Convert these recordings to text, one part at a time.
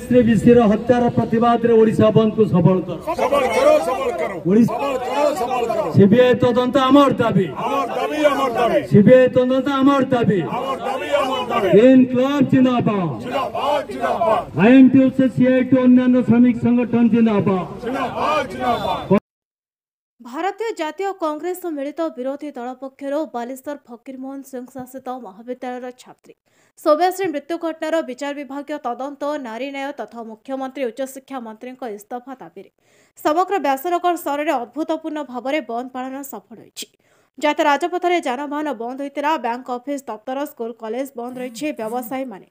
श्री विशिर हत्यार प्रतिवाद रे ओडिशा बंद को सफल करो। सीबीआई तदंत आमर दाबी, सीबीआई तदंत आमर दाबी। इनकलाब जिंदाबाद, IMTU से CIT अन्य श्रमिक संगठन जिंदाबाद। भारतीय जातीय कांग्रेस मिलित विरोधी दल पक्षर बालेश्वर फकीरमोहन सिंह शासित महाविद्यालय छात्री सौम्याश्री मृत्यु घटनार विचार विभाग तदंत नारी न्याय तथा मुख्यमंत्री उच्चशिक्षा मंत्री इस्तीफा दाबी समग्र व्यासनगर सहर में अभूतपूर्ण भाव में बंद पालन सफल होती। जातीय राजपथ में जानवाहन बंद होता, बैंक ऑफिस दफ्तर स्कूल कॉलेज बंद रही। व्यवसायी माने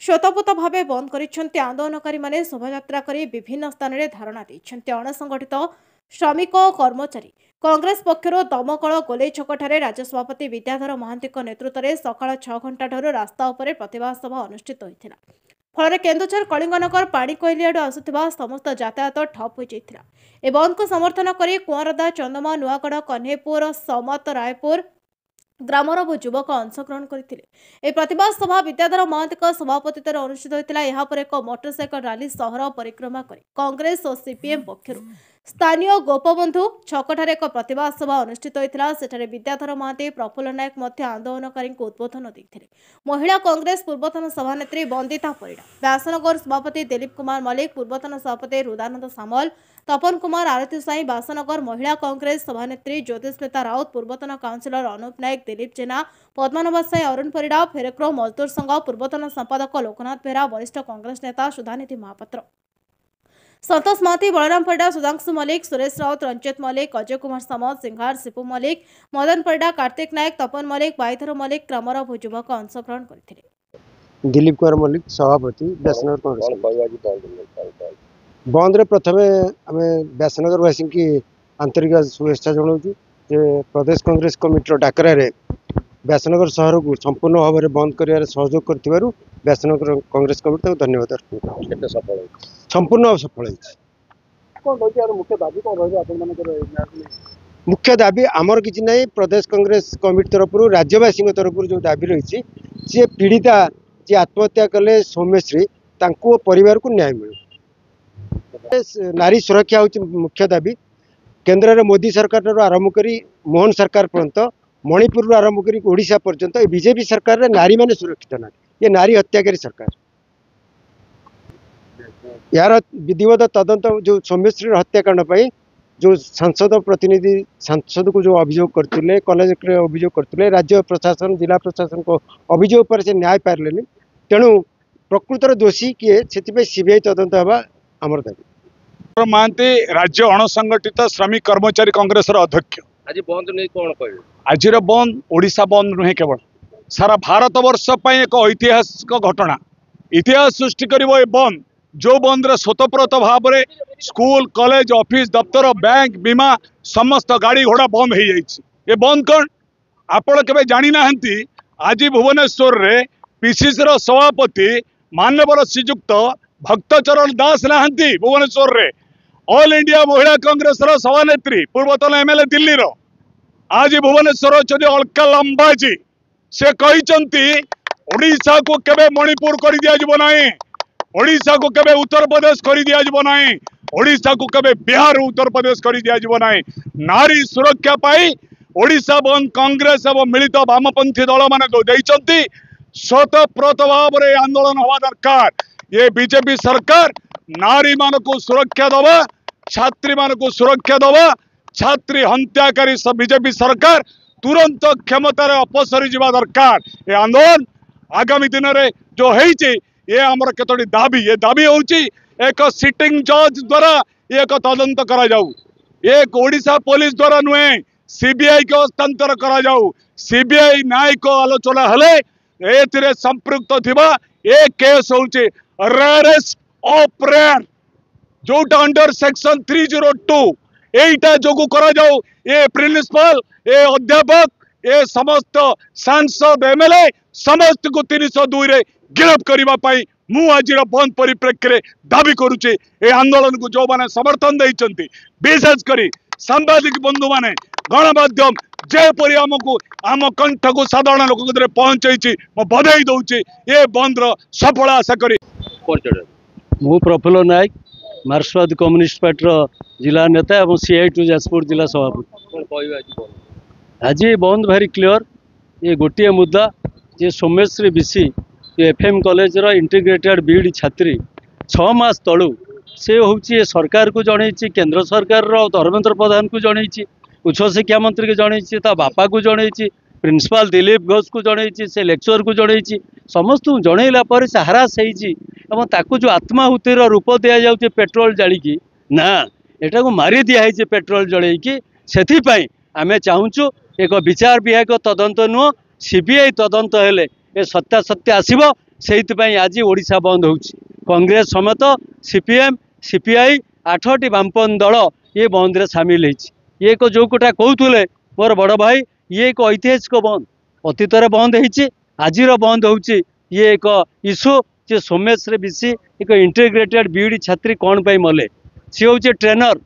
स्वतःपूत भाव बंद कर आंदोलनकारी माने शोभायात्रा कर विभिन्न स्थान में धारणा देते। अणसंगठित श्रमिक कर्मचारी कांग्रेस पक्षर दमकल गोलेई छकठारे राज्य सभापति विद्याधर महांती नेतृत्व में सकाळ 6 घंटा ठारू रास्ता उपरे प्रतिवाद सभा अनुष्ठित होता। फल केन्दुझर कलिंगनगर पाणीकोइली आडु आसुथिबा समस्त यातायात ठप हो जाइथिला। ए बंद को समर्थन करी कुआरदा चंदमा नुआगढ़ कन्हेपुर समत रायपुर ग्रामर युवक अंशग्रहण करते। प्रतिवाद सभा विद्याधर महांती सभापतित्व अनुष्ठित होता। यहाँ पर एक मोटरसाइकल रैली सहर परिक्रमा कर कांग्रेस और सीपीएम पक्षर स्थानीय गोपबंधु छकठारे एक प्रतिवाद सभा अनुष्ठित होता। सेठारे विद्याधर महांती प्रफुल्ल नायक आंदोलनकारी उद्बोधन देते। महिला कांग्रेस पूर्वतन सभानेत्री बंदिता परिड़ा, व्यासनगर सभापति दिलीप कुमार मल्लिक, पूर्वतन सभापति हृदानंद सामल, तपन कुमार आरती साई, व्यासनगर महिला कांग्रेस सभानेत्री ज्योतिस्मिता राउत, पूर्वतन काउंसिलर अनुप नायक, दिलीप जेना, पद्मानभ साई, अरुण परिड़ा, फेरेक्रो मजदूर संघ पूर्वतन संपादक लोकनाथ बेहरा, वरिष्ठ कांग्रेस नेता सुधानिधि महापात्र, संतोष महांती, बलराम परिड़ा, सुधांशु मल्लिक, सुरेश राउत, रंजित मल्लिक, अजय कुमार सामंत, सिंघार सिपु मल्लिक, मदन परिड़ा, कार्तिक नायक, तपन मल्लिक, बाईधर मल्लिक ग्रामर युवक अंशग्रहण करते। दिलीप कुमार मल्लिक सभापति व्यासनगर कांग्रेस बंद रे प्रथम आम व्यासनगरवासी की आंतरिक शुभेच्छा जनाऊँ। प्रदेश कांग्रेस कमिटर डाकरा व्यासनगर सहर को संपूर्ण भाव में बंद कर सहयोग कर व्यासनगर कांग्रेस कमिटी धन्यवाद संपूर्ण सफल मुख्य दाबी आमर किसी ना प्रदेश कांग्रेस कमिटी तरफ राज्यवासी तरफ जो दाबी रही सी पीड़िता जी आत्महत्या कले सौम्यश्री परिवार को न्याय मिले। नारी सुरक्षा हूँ मुख्य दाबी। केन्द्र में मोदी सरकार आरंभ कर मोहन सरकार पर्यंत मणिपुर आरंभ कर ओडिशा पर्यंत बीजेपी सरकार नारी माने सुरक्षित ना, ये नारी हत्याकारी सरकार। यार विधिवत तदंत जो सौम्यश्री हत्याकांड पर जो सांसद प्रतिनिधि सांसद को जो अभियोग करते, कलेज अभियोग करते, राज्य प्रशासन जिला प्रशासन को अभियोग पर से न्याय पारे। तेणु प्रकृतर दोषी किए से सीबीआई तदंत हवा आमर दाबी। महांती राज्य अणसंगठित श्रमिक कर्मचारी कांग्रेस अध्यक्ष आज बंद नहीं कौन कह आज बंद ओडिशा बंद नुहे केवल सारा भारत वर्ष एक ऐतिहासिक घटना इतिहास सृष्टि कर बंद जो बंद रे स्वतंत्र भाव में स्कूल कॉलेज ऑफिस दफ्तर बैंक बीमा समस्त गाड़ी घोड़ा बंद हो जाए। बंद कौन आपण के जानी ना आज भुवनेश्वर रे पीसीसी सभापति मानवर श्रीजुक्त भक्तचरण दास नहांती भुवनेश्वर रे ऑल इंडिया महिला कांग्रेस सभानेत्री पूर्वतन एमएलए दिल्ली रो आज भुवनेश्वर अच्छे अलका लंबाजी से कहते ओडिशा को केबे मणिपुर कर दिया जिवो नाही, ओडिशा को केबे उत्तर प्रदेश कर दिया जिवो नाही, ओडिशा को केबे बिहार उत्तर प्रदेश कर दिया जिवो नाही। नारी सुरक्षा पाई ओडिशा बंद कांग्रेस एवं मिलित वामपंथी दल माने देइचंती स्वतःप्रत भाव में आंदोलन हवा दरकार। ये बीजेपी सरकार नारी मान को सुरक्षा दवा, छात्री मान को सुरक्षा दवा। छात्री हत्याकारी बीजेपी सरकार तुरंत क्षमतार अपसरी जावा दरकार। ये आंदोलन आगामी दिन में जो है ये आमर केतोटी दाबी, ये दाबी होची एक सिटिंग जज द्वारा एक तदंत करा जाऊ, एक ओडिशा पुलिस द्वारा नुहे सीबीआई को हस्तांतर करा जाऊ। सीबीआई न्यायिक आलोचना हेले ए संपृक्त थिबा ए केस होची अरेस्ट ऑफ रेयर जोटा अंडर सेक्शन 302 एटा जोगु करा जाऊ। ये प्रिंसिपल ए अध्यापक ए समस्त सांसद एमएलए समस्त को 302 रे गिरफ्त करबा पाई मु आज बंद परिप्रेक्षी दाबी करुचे। ए आंदोलन को जो माने समर्थन देइचंती विशेष करी सांबादिक बंधु माने गणमाध्यम जेपरी आमको आम कंठ को साधारण लोक पहुंचाई बधाई दौची। ये बंद सफल आशा करी मु प्रफुल्ल नायक मार्क्सवादी कम्युनिस्ट पार्टी जिला नेता और CI2 जाजपुर जिला सभापति। आज बंद भारी क्लियर ये गोटे मुद्दा जे सोमेश्वरी बीसी FM कॉलेज रो इंटीग्रेटेड बीईडी छात्री 6 मास तलू से हूँ सरकार को जनई केंद्र सरकार रो धर्मेंद्र प्रधान को जनई उच्च शिक्षा मंत्री को जनई बापा को जनई प्रिंसिपाल दिलीप घोष को जनई से लेक्चर को जनई समस्त जनईला पर से हरास हो जो आत्माहुतिर रूप दि जाऊे पेट्रोल जाड़ी ना एटा को मारी दिखाई पेट्रोल जलैकी से आम चाहूँ एक विचार विभाग तदंत नुह CBI तदंत हेले ए सत्यासत्य आसब से आज ओडिशा बंद हो कांग्रेस समेत CPM CPI 8टी वामपन दल ये बंद रे सामिल ये एक जो कोटा कहते मोर बड़ भाई ये एक ऐतिहासिक बंद अतीत बंद हो आज बंद हो ये एक इश्यू जे सोमेश्वरी बीसी एक इंटीग्रेटेड बीईडी छात्री कौन पे मले सी हूँ ट्रेनर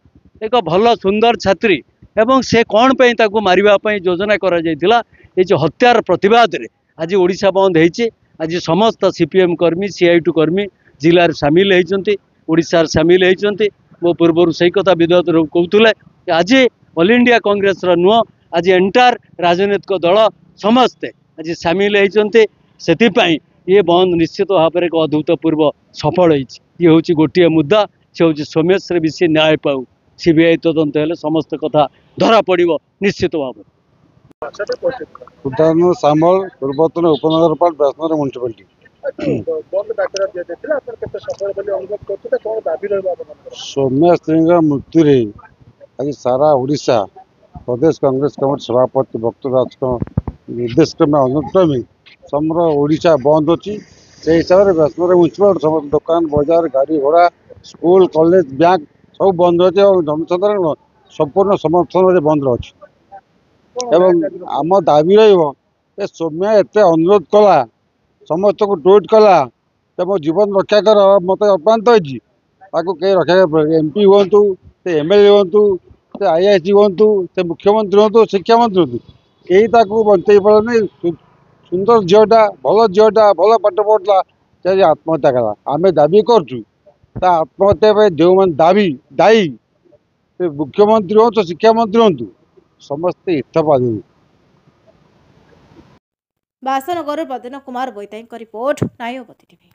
एक भल सुंदर छात्री एवं से कौन पे ताको मारिबा योजना करा जायतिला ये जो हत्यार प्रतिवाद रे आज ओडिशा बंद होती आज समस्त CPM कर्मी CI2 कर्मी जिले सामिल होती ओडिशा सामिल होती मो पूर्व से कथा विद्युत कहते आज ऑल इंडिया कांग्रेस नुह आज एंटायर राजनीतिक दल समस्ते आज सामिल होती से ये बंद निश्चित भाव में एक अभूतपूर्व सफल ये हूँ गोटे मुद्दा से हूँ सोमेश्वरी बीसी न्याय पाऊ CBI तदंत हेले समस्त कथा धरा पड़ो निश्चित भाव सुधान सामल पूर्वतन उपनगरपाल ब्यासनगर म्यूनिसिपालिटी सौम्यश्री मृत्यु आज सारा ओडिशा प्रदेश कांग्रेस कमिटी सभापति भक्तराज निर्देश क्रमे अनुक्रमे समग्र ओडिशा बंद अच्छी से हिसाब से ब्यासनगर म्यूनिसिपालिटी समस्त दुकान बाजार गाड़ी घोड़ा स्कूल कॉलेज बैंक सब बंद अच्छे और जनसाधारण संपूर्ण समर्थन बंद अच्छी एवं आम दाबी रौम्या एत अनुरोध कला समस्त को ट्वीट कला मो जीवन रक्षा कर मत अपरांत होती कई रक्षा MP हूँ से MLA हूँ से IAS हूँ से मुख्यमंत्री हूँ शिक्षा मंत्री हूँ कई बंचे पारे सुंदर झीटा भल झीटा भल पाठ पढ़ला से आत्महत्या कला आम दाबी करूँ आत्महत्या जो मैंने दायी से मुख्यमंत्री हूँ शिक्षा मंत्री हूँ समस्ते इस्तफा दें। बासनगर बदन कुमार बोईताई रिपोर्ट नायवती टीवी।